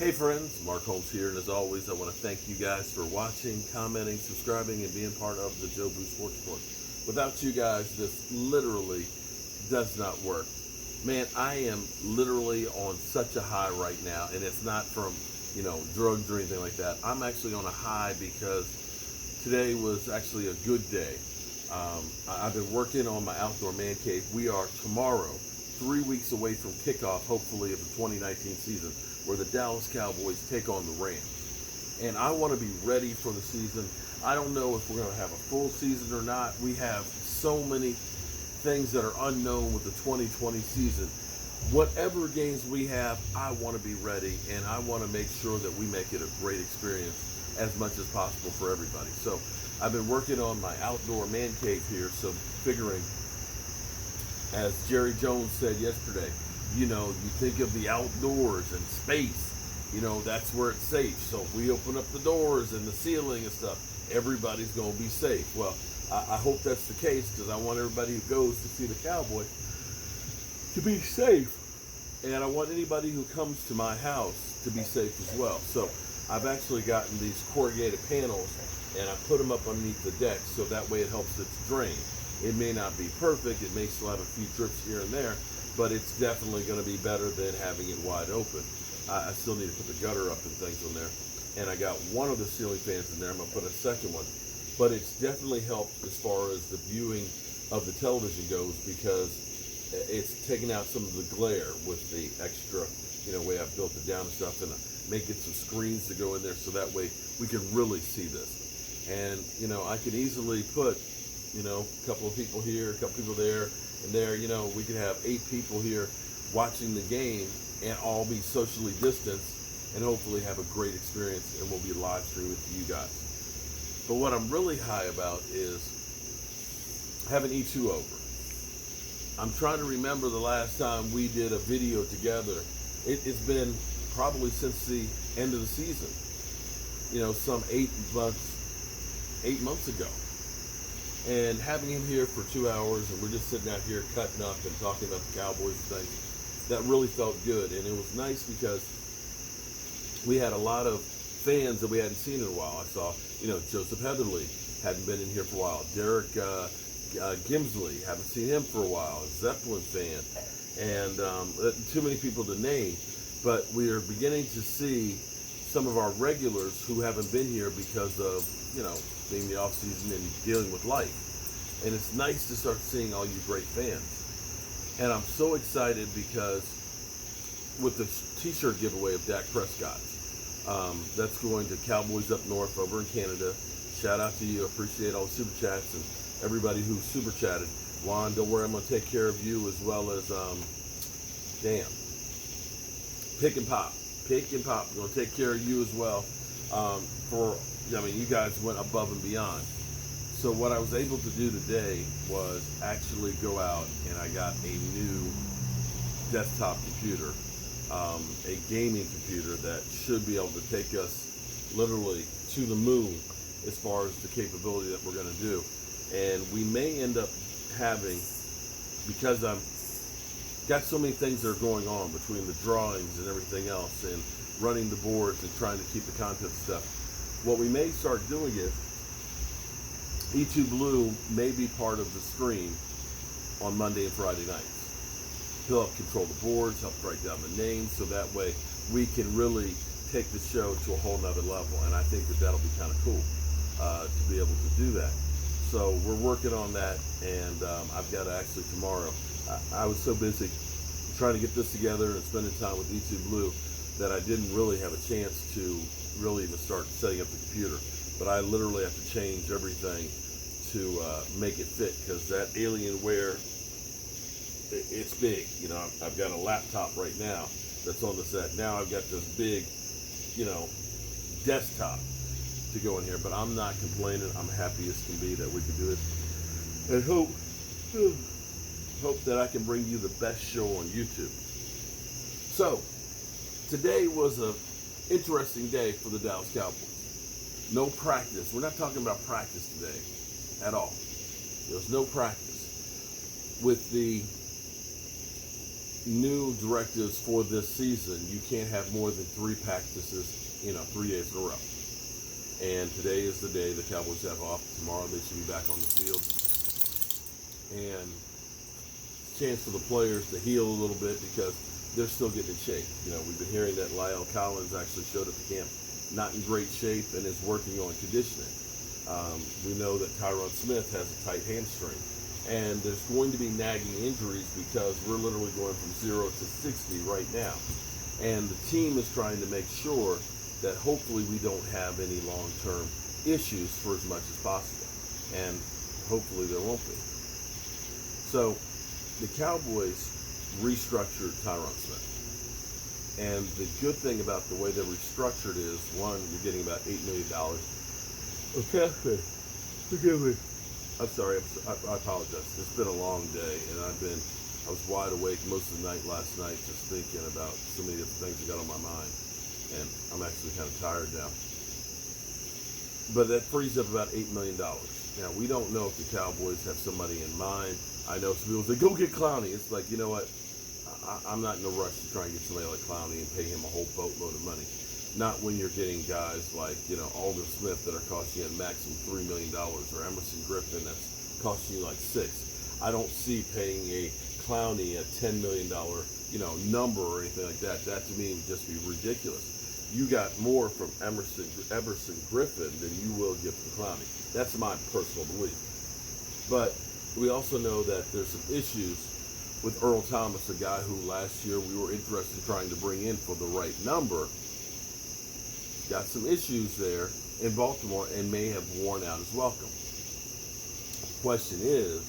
Hey friends, Mark Holmes here, and as always, I want to thank you guys for watching, commenting, subscribing, and being part of the Joe Boo Sports Report. Without you guys, this literally does not work. Man, I am literally on such a high right now, and it's not from, drugs or anything like that. I'm actually on a high because today was actually a good day. I've been working on my outdoor man cave. We are tomorrow, 3 weeks away from kickoff, hopefully, of the 2019 season, where the Dallas Cowboys take on the Rams. And I want to be ready for the season. I don't know if we're going to have a full season or not. We have so many things that are unknown with the 2020 season. Whatever games we have, I want to be ready, and I want to make sure that we make it a great experience as much as possible for everybody. So I've been working on my outdoor man cave here, so figuring, as Jerry Jones said yesterday, you think of the outdoors and space, that's where it's safe. So if we open up the doors and the ceiling and stuff, everybody's going to be safe. Well, I hope that's the case, because I want everybody who goes to see the Cowboy to be safe. And I want anybody who comes to my house to be safe as well. So I've actually gotten these corrugated panels, and I put them up underneath the deck, so that way it helps it to drain. It may not be perfect. It may still have a few drips here and there, but it's definitely going to be better than having it wide open. I still need to put the gutter up and things on there. And I got one of the ceiling fans in there. I'm going to put a second one. But it's definitely helped as far as the viewing of the television goes, because it's taken out some of the glare with the extra, way I've built it down and stuff. And make it some screens to go in there, so that way we can really see this. And, I can easily put, a couple of people here, a couple people there, and there, we could have 8 people here watching the game and all be socially distanced and hopefully have a great experience, and we'll be live streaming it to you guys. But what I'm really high about is having E2 over. I'm trying to remember the last time we did a video together. It's been probably since the end of the season, some 8 months ago. And having him here for 2 hours, and we're just sitting out here cutting up and talking about the Cowboys and things, that really felt good. And it was nice because we had a lot of fans that we hadn't seen in a while. I saw, Joseph Heatherly hadn't been in here for a while. Derek Gimsley, haven't seen him for a while. Zeppelin fan. And too many people to name. But we are beginning to see some of our regulars who haven't been here because of, being the off season and dealing with life. And it's nice to start seeing all you great fans. And I'm so excited because with the t-shirt giveaway of Dak Prescott, that's going to Cowboys Up North over in Canada. Shout out to you. Appreciate all the super chats and everybody who super chatted. Juan, don't worry, I'm going to take care of you, as well as, Pick and Pop. I'm going to take care of you as well. You guys went above and beyond. So what I was able to do today was actually go out, and I got a new desktop computer, a gaming computer that should be able to take us literally to the moon as far as the capability that we're going to do. And we may end up having, because I'm got so many things that are going on between the drawings and everything else, and running the boards and trying to keep the content stuff, what we may start doing is E2 Blue may be part of the stream on Monday and Friday nights. He'll help control the boards, help write down the names, so that way we can really take the show to a whole nother level. And I think that that'll be kind of cool to be able to do that. So we're working on that, and I've got to actually tomorrow. I was so busy trying to get this together and spending time with E2 Blue that I didn't really have a chance to really even start setting up the computer. But I literally have to change everything to make it fit, because that Alienware, it's big. I've got a laptop right now that's on the set. Now I've got this big, desktop to go in here. But I'm not complaining. I'm happy as can be that we can do it. And hope that I can bring you the best show on YouTube. So, today was an interesting day for the Dallas Cowboys. No practice. We're not talking about practice today at all. There was no practice. With the new directives for this season. You can't have more than 3 practices, 3 days in a row. And today is the day the Cowboys have off. Tomorrow they should be back on the field. And chance for the players to heal a little bit because they're still getting in shape. We've been hearing that Lyle Collins actually showed up at camp not in great shape and is working on conditioning. We know that Tyron Smith has a tight hamstring. And there's going to be nagging injuries because we're literally going from 0 to 60 right now. And the team is trying to make sure that hopefully we don't have any long-term issues for as much as possible. And hopefully there won't be. So the Cowboys restructured Tyron Smith. And the good thing about the way they're restructured is, one, you're getting about $8 million. Okay, forgive me. I'm sorry, I apologize. It's been a long day, and I was wide awake most of the night last night just thinking about so many different things that got on my mind. And I'm actually kind of tired now. But that frees up about $8 million. Now, we don't know if the Cowboys have somebody in mind. I know some people say, go get Clowney. It's like, you know what? I'm not in a rush to try and get somebody like Clowney and pay him a whole boatload of money. Not when you're getting guys like, Aldon Smith that are costing you a maximum $3 million, or Emerson Griffin that's costing you like $6 million. I don't see paying a Clowney a $10 million, number or anything like that. That to me would just be ridiculous. You got more from Emerson Griffin than you will get from Clowney. That's my personal belief. But we also know that there's some issues with Earl Thomas, a guy who last year we were interested in trying to bring in for the right number. Got some issues there in Baltimore and may have worn out his welcome. The question is,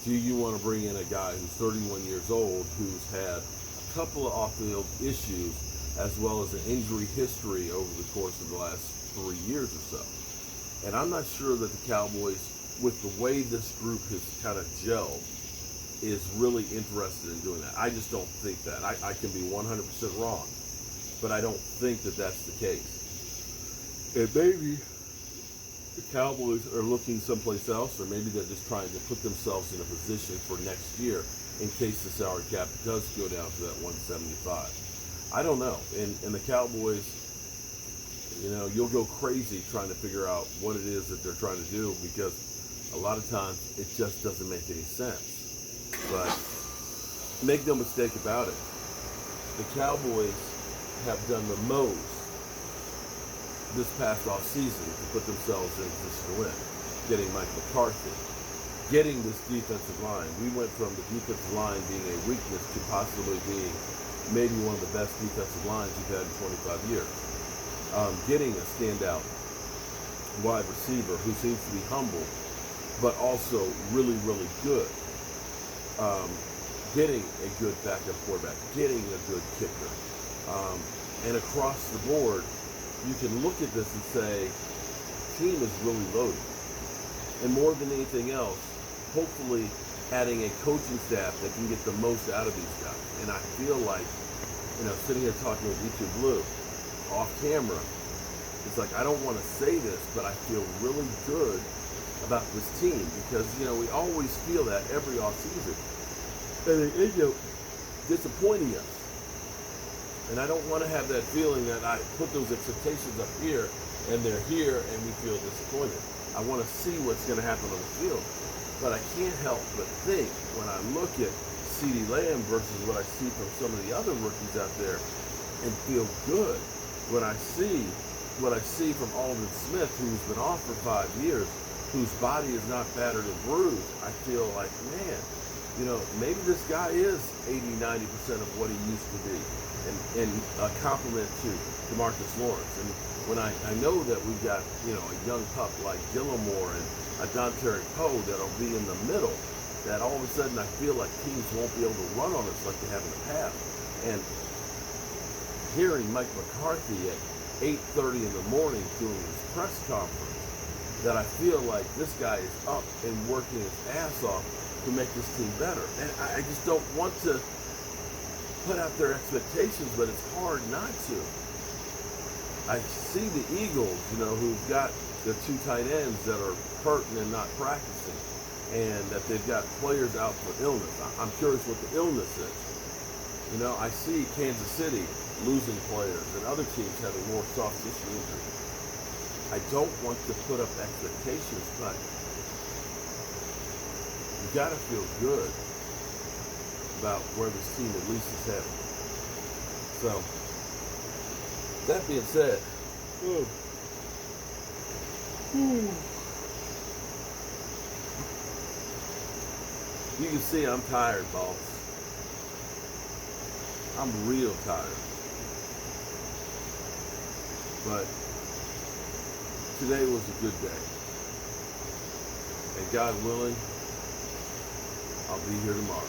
do you want to bring in a guy who's 31 years old, who's had a couple of off-field issues, as well as an injury history over the course of the last 3 years or so? And I'm not sure that the Cowboys, with the way this group has kind of gelled, is really interested in doing that. I just don't think that. I can be 100% wrong, but I don't think that that's the case. And maybe the Cowboys are looking someplace else, or maybe they're just trying to put themselves in a position for next year in case the salary cap does go down to that 175. I don't know. And the Cowboys, you'll go crazy trying to figure out what it is that they're trying to do, because a lot of times it just doesn't make any sense. But make no mistake about it, the Cowboys have done the most this past off season to put themselves in a position to win. Getting Mike McCarthy, getting this defensive line. We went from the defensive line being a weakness to possibly being maybe one of the best defensive lines you've had in 25 years. Getting a standout wide receiver who seems to be humble, but also really, really good. Getting a good backup quarterback, getting a good kicker. And across the board, you can look at this and say, team is really loaded. And more than anything else, hopefully adding a coaching staff that can get the most out of these guys. And I feel like, sitting here talking with YouTube Blue, off camera, it's like, I don't want to say this, but I feel really good about this team because, we always feel that every off season. And they end up disappointing us. And I don't want to have that feeling that I put those expectations up here and they're here and we feel disappointed. I want to see what's going to happen on the field. But I can't help but think when I look at CeeDee Lamb versus what I see from some of the other rookies out there and feel good. When I see what I see from Aldon Smith, who's been off for 5 years, whose body is not battered and bruised, I feel like, man, maybe this guy is 80-90% of what he used to be. And a compliment to DeMarcus Lawrence. And when I know that we've got, a young pup like Gilmore and a Dontari Poe that'll be in the middle, that all of a sudden I feel like teams won't be able to run on us like they have in the past. And hearing Mike McCarthy at 8:30 in the morning doing his press conference, that I feel like this guy is up and working his ass off to make this team better. And I just don't want to put out their expectations, but it's hard not to. I see the Eagles, who've got their 2 tight ends that are hurting and not practicing. and that they've got players out for illness. I'm curious what the illness is. You know, I see Kansas City losing players and other teams having more soft tissue injuries. I don't want to put up expectations, but you got to feel good about where this team at least is headed. So, that being said, you can see I'm tired, boss. I'm real tired. But today was a good day. And God willing, I'll be here tomorrow.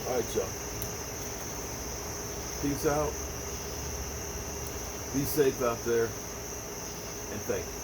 All right, y'all. Peace out. Be safe out there. And thank you.